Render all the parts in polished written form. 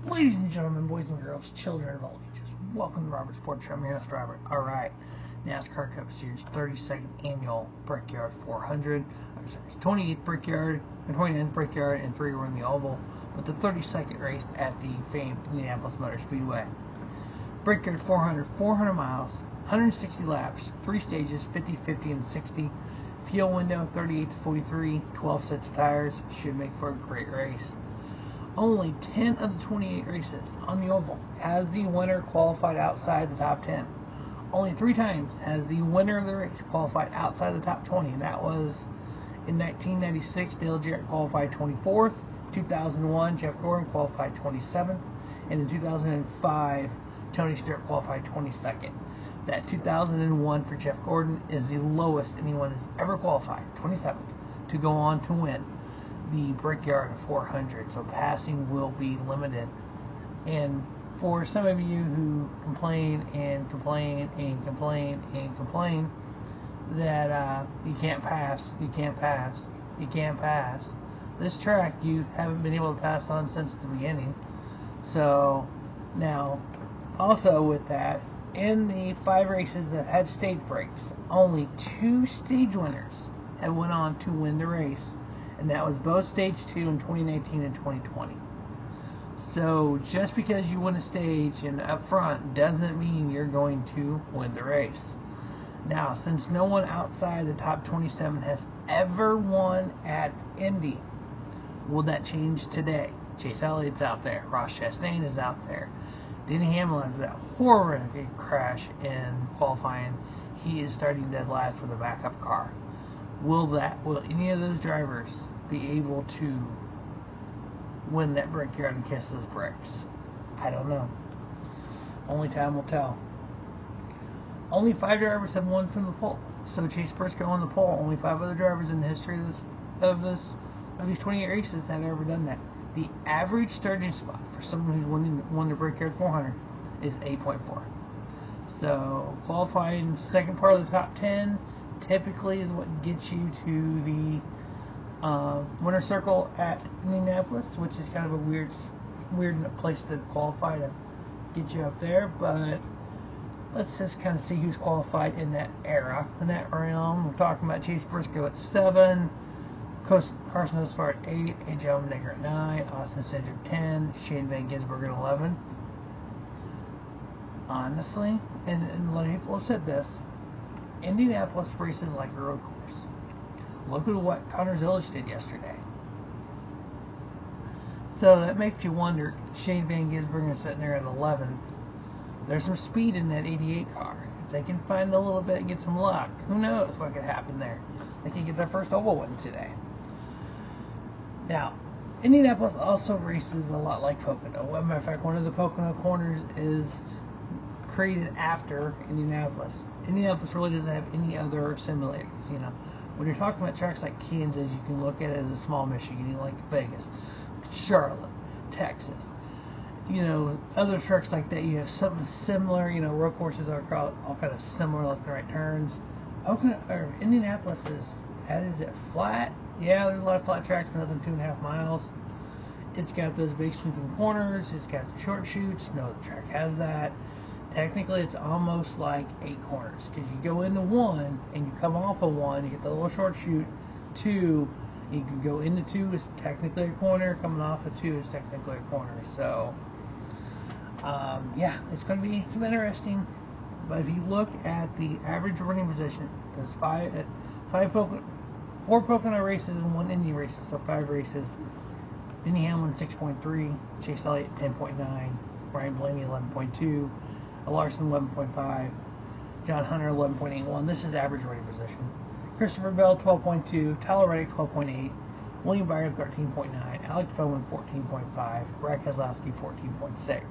Ladies and gentlemen, boys and girls, children of all ages, welcome to Robert Sports Show. I'm your host, Robert. Alright, NASCAR Cup Series 32nd Annual Brickyard 400. 28th Brickyard, and 29th Brickyard, and 3 were in the Oval, with the 32nd race at the famed Indianapolis Motor Speedway. Brickyard 400, 400 miles, 160 laps, 3 stages, 50, 50, and 60. Fuel window 38 to 43, 12 sets of tires. Should make for a great race. Only 10 of the 28 races on the Oval has the winner qualified outside the top 10. Only 3 times has the winner of the race qualified outside the top 20, and that was in 1996, Dale Jarrett qualified 24th, 2001, Jeff Gordon qualified 27th, and in 2005, Tony Stewart qualified 22nd. That 2001 for Jeff Gordon is the lowest anyone has ever qualified, 27th, to go on to win the Brickyard 400, so passing will be limited. And for some of you who complain and complain and complain and complain that you can't pass, this track you haven't been able to pass on since the beginning. So now, also with that, in the 5 races that had stage breaks, only 2 stage winners have went on to win the race, and that was both stage 2 in 2019 and 2020. So just because you win a stage and up front doesn't mean you're going to win the race. Now, since no one outside the top 27 has ever won at Indy, will that change today? Chase Elliott's out there. Ross Chastain is out there. Denny Hamlin, after that horrific crash in qualifying, he is starting dead last for the backup car. Will any of those drivers be able to win that Brickyard and kiss those bricks? I don't know. Only time will tell. Only 5 drivers have won from the pole. So Chase Briscoe on the pole. Only 5 other drivers in the history of these 28 races have ever done that. The average starting spot for someone who's won the Brickyard 400 is 8.4. So qualifying second part of the top 10 typically is what gets you to the winner's circle at Indianapolis, which is kind of a weird place to qualify to get you up there. But let's just kind of see who's qualified in that era, in that realm. We're talking about Chase Briscoe at 7, Carson Osbar at 8, A.J. Allmendinger at 9, Austin Cindric at 10, Shane Van Gisbergen at 11. Honestly, and a lot of people have said this, Indianapolis races like a road course. Look at what Connor Zilisch did yesterday. So that makes you wonder, Shane Van Gisbergen is sitting there at 11th. There's some speed in that 88 car. If they can find a little bit and get some luck, who knows what could happen there. They can get their first oval win today. Now, Indianapolis also races a lot like Pocono. As a matter of fact, one of the Pocono corners is created after Indianapolis. Indianapolis really doesn't have any other simulators, you know. When you're talking about tracks like Kansas, you can look at it as a small Michigan, like Vegas, Charlotte, Texas. You know, other tracks like that, you have something similar. You know, road courses are all kind of similar, like the right turns. Indianapolis is it flat? Yeah, there's a lot of flat tracks, nothing 2.5 miles. It's got those big sweeping corners. It's got the short chutes. No other track has that. Technically, it's almost like 8 corners, because you go into 1 and you come off of 1, you get the little short chute. 2, you can go into 2 is technically a corner. Coming off of 2 is technically a corner. So, yeah, it's going to be some interesting. But if you look at the average running position, there's 4 Pocono races and 1 Indy races, so 5 races. Denny Hamlin 6.3, Chase Elliott 10.9, Ryan Blaney 11.2, Larson 11.5, John Hunter 11.81. This is average running position. Christopher Bell 12.2, Tyler Reddick 12.8, William Byron 13.9, Alex Bowman 14.5, Brad Keselowski 14.6.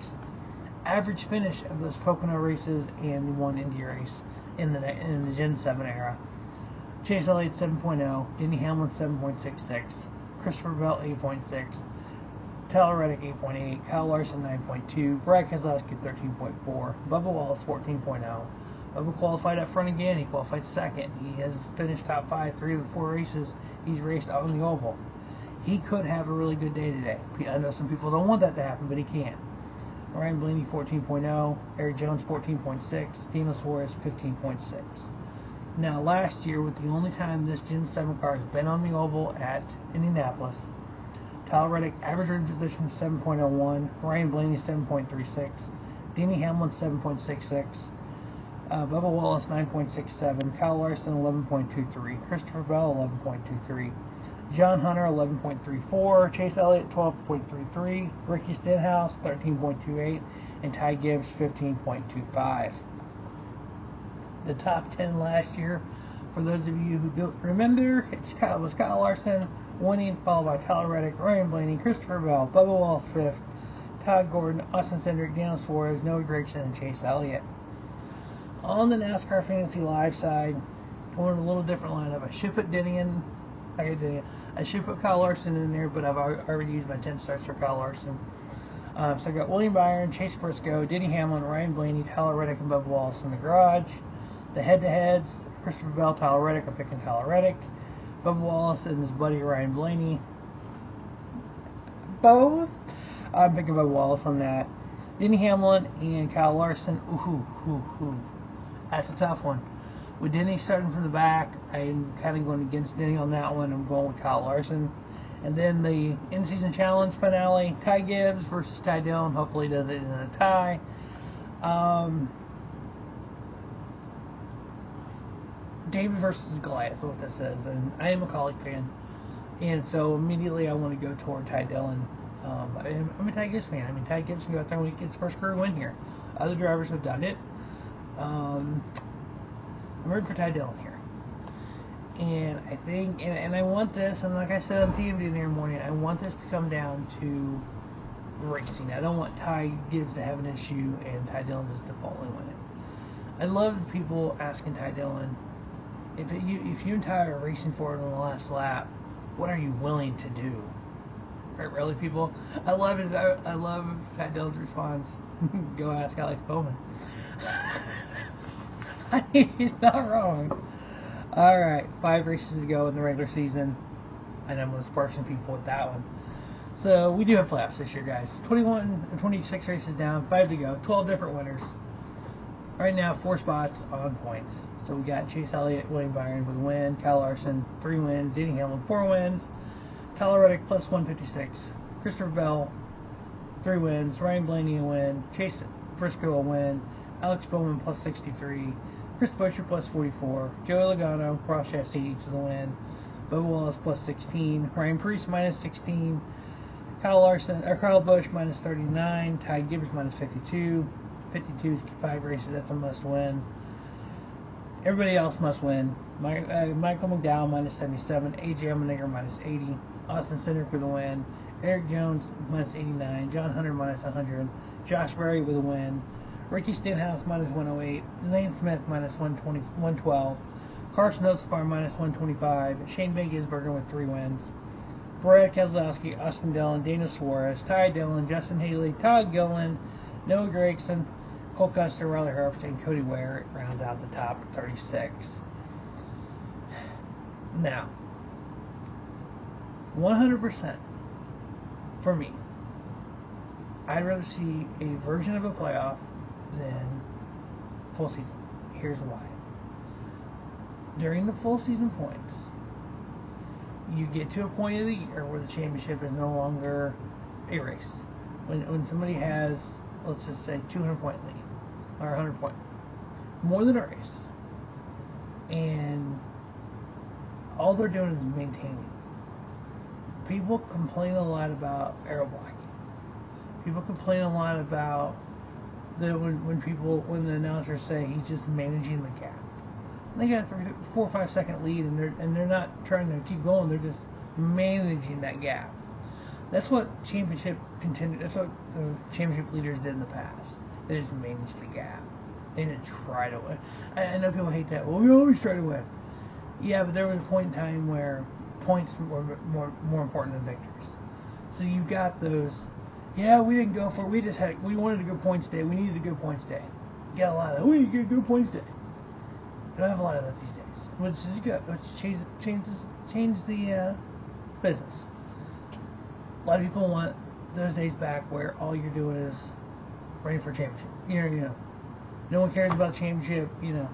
Average finish of those Pocono races and 1 Indy race in the Gen 7 era. Chase Elliott 7.0, Denny Hamlin 7.66, Christopher Bell 8.6, Tyler Reddick 8.8, Kyle Larson 9.2, Brad Keselowski 13.4, Bubba Wallace 14.0. Bubba qualified up front again. He qualified second. He has finished top 5 3 of the 4 races he's raced on the Oval. he could have a really good day today. I know some people don't want that to happen, but he can. Ryan Blaney 14.0, Eric Jones 14.6, Dino Suarez 15.6. Now last year, with the only time this Gen 7 car has been on the oval at Indianapolis, Tyler Reddick average rated position 7.01, Ryan Blaney 7.36, Denny Hamlin 7.66, Bubba Wallace 9.67, Kyle Larson 11.23, Christopher Bell 11.23, John Hunter 11.34, Chase Elliott 12.33, Ricky Stenhouse 13.28, and Ty Gibbs 15.25. The top 10 last year, for those of you who don't remember, it was Kyle Larson winning, followed by Tyler Reddick, Ryan Blaney, Christopher Bell, Bubba Wallace 5th, Todd Gordon, Austin Cindric, Daniel Suarez, Noah Gragson, and Chase Elliott. On the NASCAR Fantasy Live side, I went a little different lineup. I should put Denny in. I should put Kyle Larson in there, but I've already used my 10 starts for Kyle Larson. So I got William Byron, Chase Briscoe, Denny Hamlin, Ryan Blaney, Tyler Reddick, and Bubba Wallace in the garage. The head-to-heads, Christopher Bell, Tyler Reddick. I'm picking Tyler Reddick. Bubba Wallace and his buddy Ryan Blaney. Both. I'm picking Bubba Wallace on that. Denny Hamlin and Kyle Larson. Ooh. That's a tough one. With Denny starting from the back, I'm kind of going against Denny on that one. I'm going with Kyle Larson. And then the in-season challenge finale, Ty Gibbs versus Ty Dillon. Hopefully he does it in a tie. David versus Goliath is what that says. And I am a Colic fan. And so immediately I want to go toward Ty Dillon. I'm a Ty Gibbs fan. I mean, Ty Gibbs can go out there and get his first career win here. Other drivers have done it. I'm rooting for Ty Dillon here. And I think, and I want this, and like I said on TMD the other morning, I want this to come down to racing. I don't want Ty Gibbs to have an issue and Ty Dillon just defaultly win it. I love people asking Ty Dillon, if you and Ty are racing for it on the last lap, what are you willing to do? Right, really, people? I love Ty Dillon's response. Go ask Alex Bowman. I mean, he's not wrong. Alright, 5 races to go in the regular season, and I'm going to spark some people with that one. So, we do have playoffs this year, guys. 26 races down, 5 to go, 12 different winners. Right now, 4 spots on points. So, we got Chase Elliott, William Byron with a win, Kyle Larson, 3 wins, Denny Hamlin, 4 wins, Tyler Reddick plus 156, Christopher Bell, 3 wins, Ryan Blaney a win, Chase Briscoe a win, Alex Bowman plus 63, Chris Buescher plus 44, Joey Logano, Ross Chastain each with a win, Bubba Wallace plus 16, Ryan Preece minus 16, Kyle Busch minus 39, Ty Gibbs minus 52. 52 is 5 races, that's a must win. Everybody else must win. Michael McDowell minus 77, AJ Allmendinger minus 80, Austin Cindric with a win, Eric Jones minus 89, John Hunter minus 100, Josh Berry with a win, Ricky Stenhouse minus 108, Zane Smith minus 112, Carson Oathfarm minus 125, Shane Van Gisbergen with 3 wins, Brad Keselowski, Austin Dillon, Daniel Suarez, Ty Dillon, Justin Haley, Todd Gilliland, Noah Gragson, Cole Custer, Riley Herbst, and Cody Ware rounds out the top 36. Now, 100% for me, I'd rather see a version of a playoff than full season. Here's why. During the full season points, you get to a point of the year where the championship is no longer a race. When somebody has, let's just say, 200-point lead, or 100-point, more than a race, and all they're doing is maintaining. People complain a lot about aero blocking. People complain a lot about when the announcers say he's just managing the gap. And they got a 4 or 5 second lead, and they're not trying to keep going. They're just managing that gap. That's what championship leaders did in the past. They just managed the gap. They didn't try to win. I know people hate that. Well, we always try to win. Yeah, but there was a point in time where points were more important than victories. So you've got those. Yeah, we didn't go for it. We wanted a good points day. We needed a good points day. You got a lot of that. We need to get a good points day. We don't have a lot of that these days, which is good. Which change the business. lot of people want those days back where all you're doing is running for championship. You know, no one cares about championship. You know,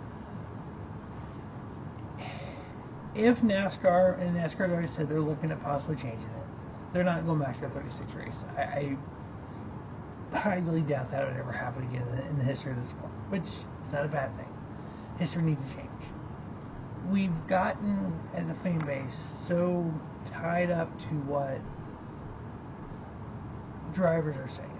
if NASCAR and NASCAR already said they're looking at possibly changing it, they're not going back to a 36 race. I highly doubt that would ever happen again in the history of the sport, which is not a bad thing. History needs to change. We've gotten, as a fan base, so tied up to what drivers are saying.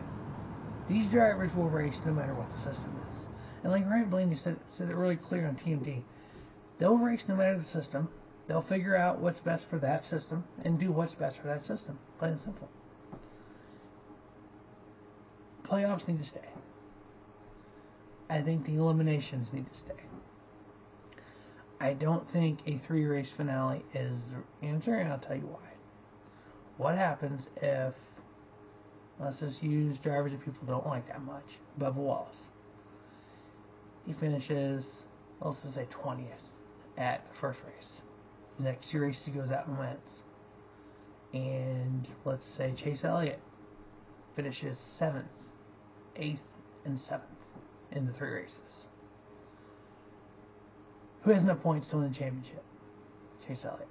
These drivers will race no matter what the system is. And like Ryan Blaney said it really clear on TMD, they'll race no matter the system. They'll figure out what's best for that system and do what's best for that system. Plain and simple. Playoffs need to stay. I think the eliminations need to stay. I don't think a 3-race finale is the answer, and I'll tell you why. What happens if, let's just use drivers that people don't like that much, Bubba Wallace. He finishes, let's just say 20th at the first race. The next 2 races he goes out and wins. And let's say Chase Elliott finishes 7th, 8th, and 7th in the 3 races. Who has enough points to win the championship? Chase Elliott.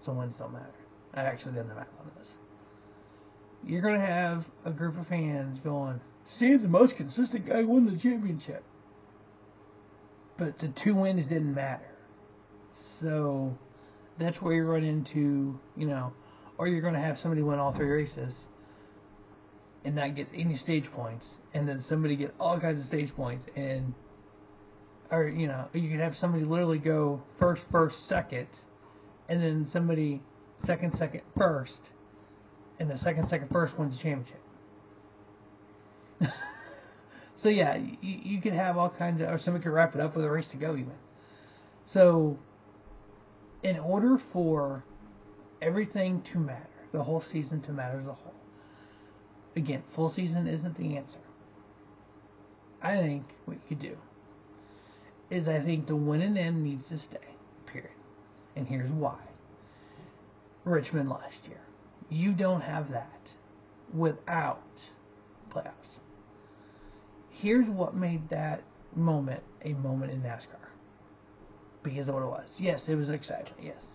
So wins don't matter. I actually did the math on this. You're going to have a group of fans going, see, the most consistent guy won the championship. But the 2 wins didn't matter. So that's where you run into, you know, or you're going to have somebody win all 3 races and not get any stage points, and then somebody get all kinds of stage points, and, or, you know, you could have somebody literally go first, second, and then somebody second, first, and the second, first wins the championship. So yeah, you could have all kinds of, or somebody could wrap it up with a race to go even. So, in order for everything to matter, the whole season to matter as a whole, again, full season isn't the answer. I think what you could do is I think the win and end needs to stay, period. And here's why. Richmond last year. You don't have that without playoffs. Here's what made that moment a moment in NASCAR. Because of what it was. Yes, it was exciting. Yes.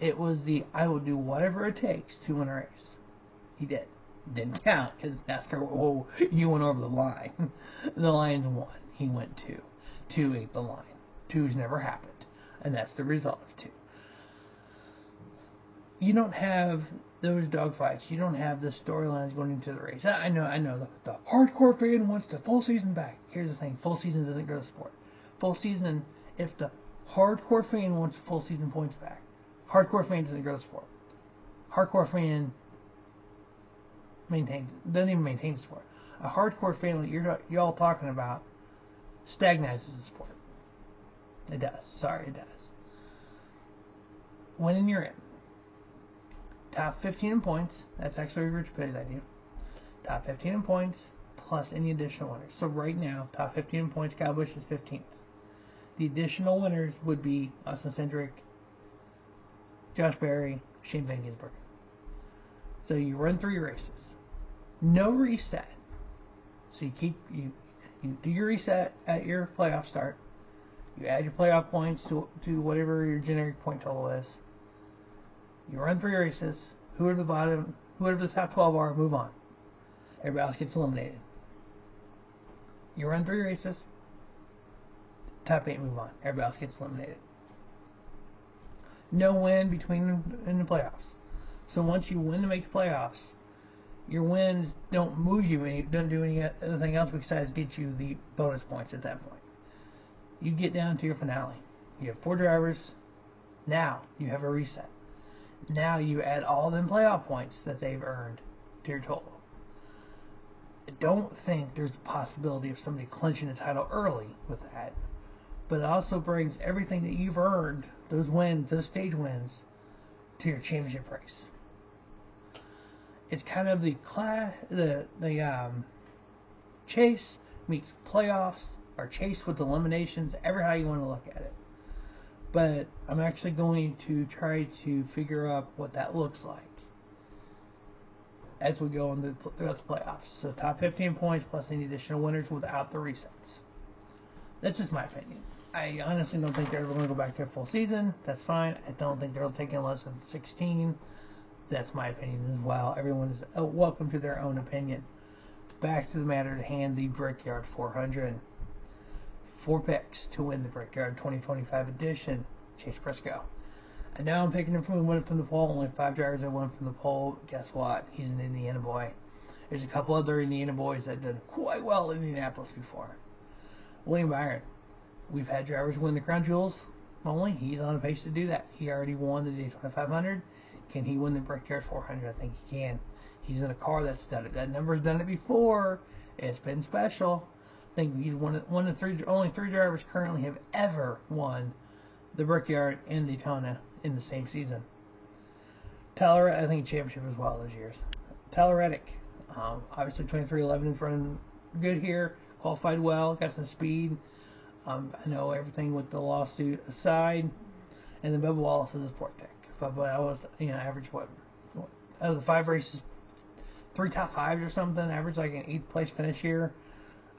It was the, I will do whatever it takes to win a race. He did. Didn't count because NASCAR, whoa, you went over the line. The Lions won. He went 2. 2 ate the line. 2's never happened. And that's the result of 2. You don't have those dogfights. You don't have the storylines going into the race. I know. The hardcore fan wants the full season back. Here's the thing. Full season doesn't grow the sport. Full season, if the hardcore fan wants full season points back, hardcore fan doesn't grow the sport. Hardcore fan doesn't even maintain the sport. A hardcore fan that y'all talking about stagnizes the sport. It does. Sorry, it does. Winning, you're in. Top 15 in points. That's actually Rich Petty's idea. Top 15 in points plus any additional winners. So right now, top 15 in points, Kyle Busch is 15th. The additional winners would be Austin Cindric, Josh Berry, Shane Van Gisbergen. So you run 3 races. No reset. So you do your reset at your playoff start. You add your playoff points to whatever your generic point total is. You run 3 races. Whoever the top 12 are, move on. Everybody else gets eliminated. You run 3 races. Top 8 move on. Everybody else gets eliminated. No win in the playoffs. So once you win to make the playoffs, your wins don't move you any, don't do anything else besides get you the bonus points at that point. You get down to your finale. You have 4 drivers. Now you have a reset. Now you add all them playoff points that they've earned to your total. I don't think there's a possibility of somebody clinching the title early with that. But it also brings everything that you've earned, those wins, those stage wins, to your championship race. It's kind of the chase meets playoffs, or chase with eliminations, ever how you want to look at it. But I'm actually going to try to figure out what that looks like as we go throughout the playoffs. So top 15 points plus any additional winners without the resets. That's just my opinion. I honestly don't think they're ever going to go back to a full season. That's fine. I don't think they'll take in less than 16. That's my opinion as well. Everyone is welcome to their own opinion. Back to the matter at hand, the Brickyard 400. 4 picks to win the Brickyard 2025 edition. Chase Briscoe. And now I'm picking him from winning from the pole. Only 5 drivers that won from the pole. Guess what? He's an Indiana boy. There's a couple other Indiana boys that done quite well in Indianapolis before. William Byron. We've had drivers win the Crown Jewels. Only he's on a pace to do that. He already won the Daytona 500. Can he win the Brickyard 400? I think he can. He's in a car that's done it. That number's done it before. It's been special. I think he's one of three. Only 3 drivers currently have ever won the Brickyard and Daytona in the same season. Tyler, I think championship as well those years. Tyler Reddick, obviously 23-11 is running good here. Qualified well, got some speed. I know everything with the lawsuit aside. And then Bubba Wallace is a 4th pick. Bubba, I was, average what? Out of the 5 races, 3 top 5s or something. Average like an 8th place finish here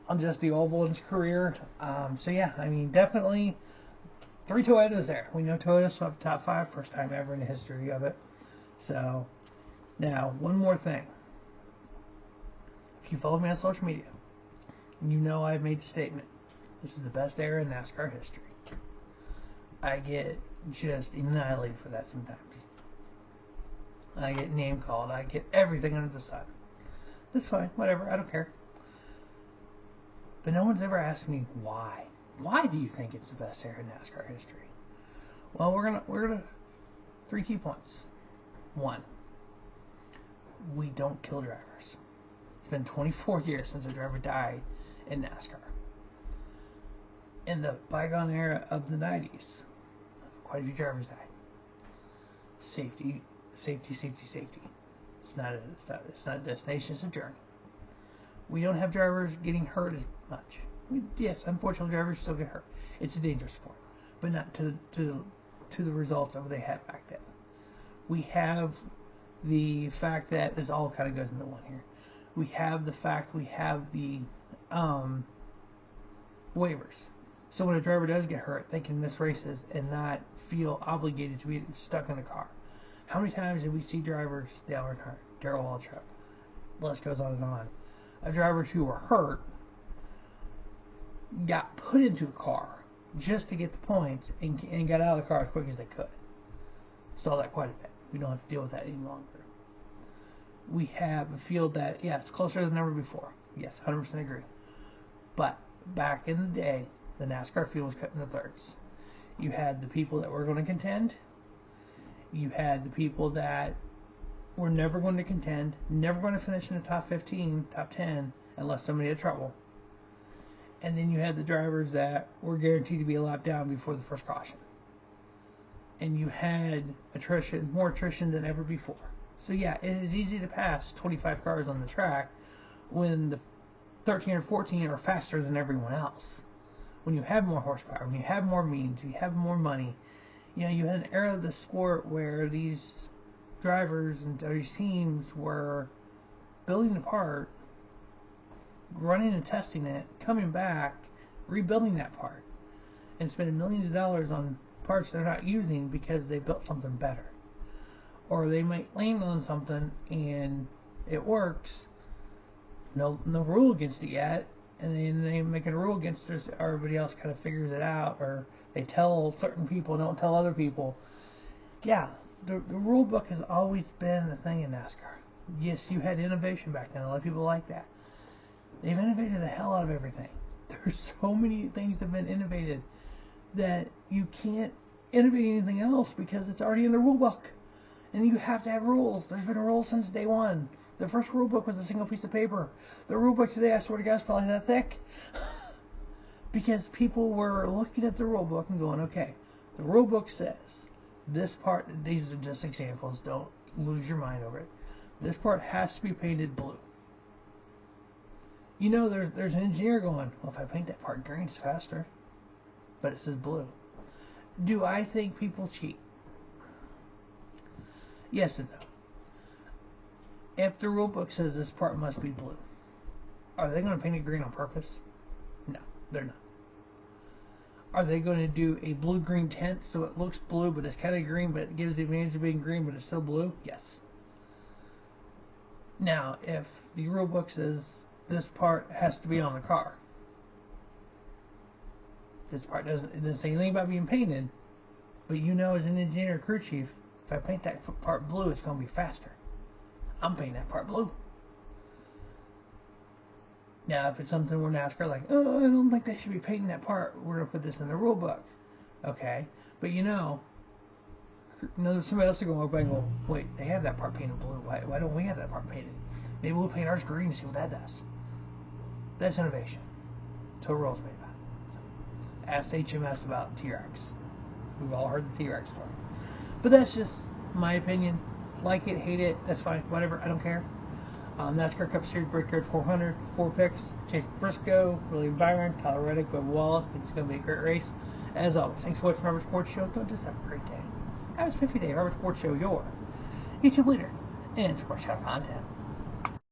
on just the oval in his career. So yeah, definitely 3 Toyotas there. We know Toyotas have top 5, first time ever in the history of it. So now one more thing. If you follow me on social media, you know I've made the statement. This is the best era in NASCAR history. I get just annihilated for that sometimes. I get name called. I get everything under the sun. That's fine. Whatever. I don't care. But no one's ever asked me why. Why do you think it's the best era in NASCAR history? Well, we're gonna 3 key points. 1, we don't kill drivers. It's been 24 years since a driver died in NASCAR. In the bygone era of the 90s, quite a few drivers died. Safety. It's not a destination, it's a journey. We don't have drivers getting hurt as much. Yes, unfortunately, drivers still get hurt. It's a dangerous sport, but not to the results of what they had back then. We have the fact that this all kind of goes into one here. We have the fact we have the waivers. So when a driver does get hurt, they can miss races and not feel obligated to be stuck in the car. How many times did we see drivers, Dale Earnhardt, Darrell Waltrip, the list goes on and on, of drivers who were hurt got put into a car just to get the points and got out of the car as quick as they could. Saw that quite a bit. We don't have to deal with that any longer. We have a field that, yeah, it's closer than ever before. Yes, 100% agree. But back in the day, the NASCAR field was cut into thirds. You had the people that were going to contend. You had the people that were never going to contend, never going to finish in the top 15, top 10, unless somebody had trouble. And then you had the drivers that were guaranteed to be a lap down before the first caution. And you had attrition, more attrition than ever before. So yeah, it is easy to pass 25 cars on the track when the 13 or 14 are faster than everyone else. When you have more horsepower, when you have more means, you have more money. You had an era of the sport where these drivers and these teams were building the part, running and testing it, coming back, rebuilding that part, and spending millions of dollars on parts they're not using because they built something better. Or they might land on something and it works, no rule against it yet, and then they make a rule against it so everybody else kind of figures it out, or they tell certain people, don't tell other people. Yeah, the rule book has always been a thing in NASCAR. Yes, you had innovation back then. A lot of people like that. They've innovated the hell out of everything. There's so many things that have been innovated that you can't innovate anything else because it's already in the rule book. And you have to have rules. There's been rules since day one. The first rule book was a single piece of paper. The rule book today, I swear to God, is probably that thick. Because people were looking at the rule book and going, okay, the rule book says this part, these are just examples, don't lose your mind over it. This part has to be painted blue. There's an engineer going, well, if I paint that part green, it's faster. But it says blue. Do I think people cheat? Yes and no. If the rule book says this part must be blue, are they going to paint it green on purpose? No, they're not. Are they going to do a blue-green tint so it looks blue but it's kind of green but it gives the advantage of being green but it's still blue? Yes. Now, if the rule book says this part has to be on the car, this part doesn't say anything about being painted, but you know as an engineer or crew chief, if I paint that part blue, it's going to be faster. I'm painting that part blue. Now, if it's something where NASCAR like, oh, I don't think they should be painting that part, we're going to put this in the rule book. Okay, but somebody else is going to go back and go, wait, they have that part painted blue. Why don't we have that part painted? Maybe we'll paint ours green and see what that does. That's innovation. So rules made about it. Ask HMS about T-Rex. We've all heard the T-Rex story. But that's just my opinion. Like it, hate it, that's fine. Whatever, I don't care. NASCAR Cup Series Brickyard 400, 4 picks. Chase Briscoe, William Byron, Tyler Reddick, Bubba Wallace. Think it's going to be a great race. As always, thanks for watching Robert Sports Show. Don't just have a great day. Have a 50 day Robert Sports Show, your YouTube leader in sports show content.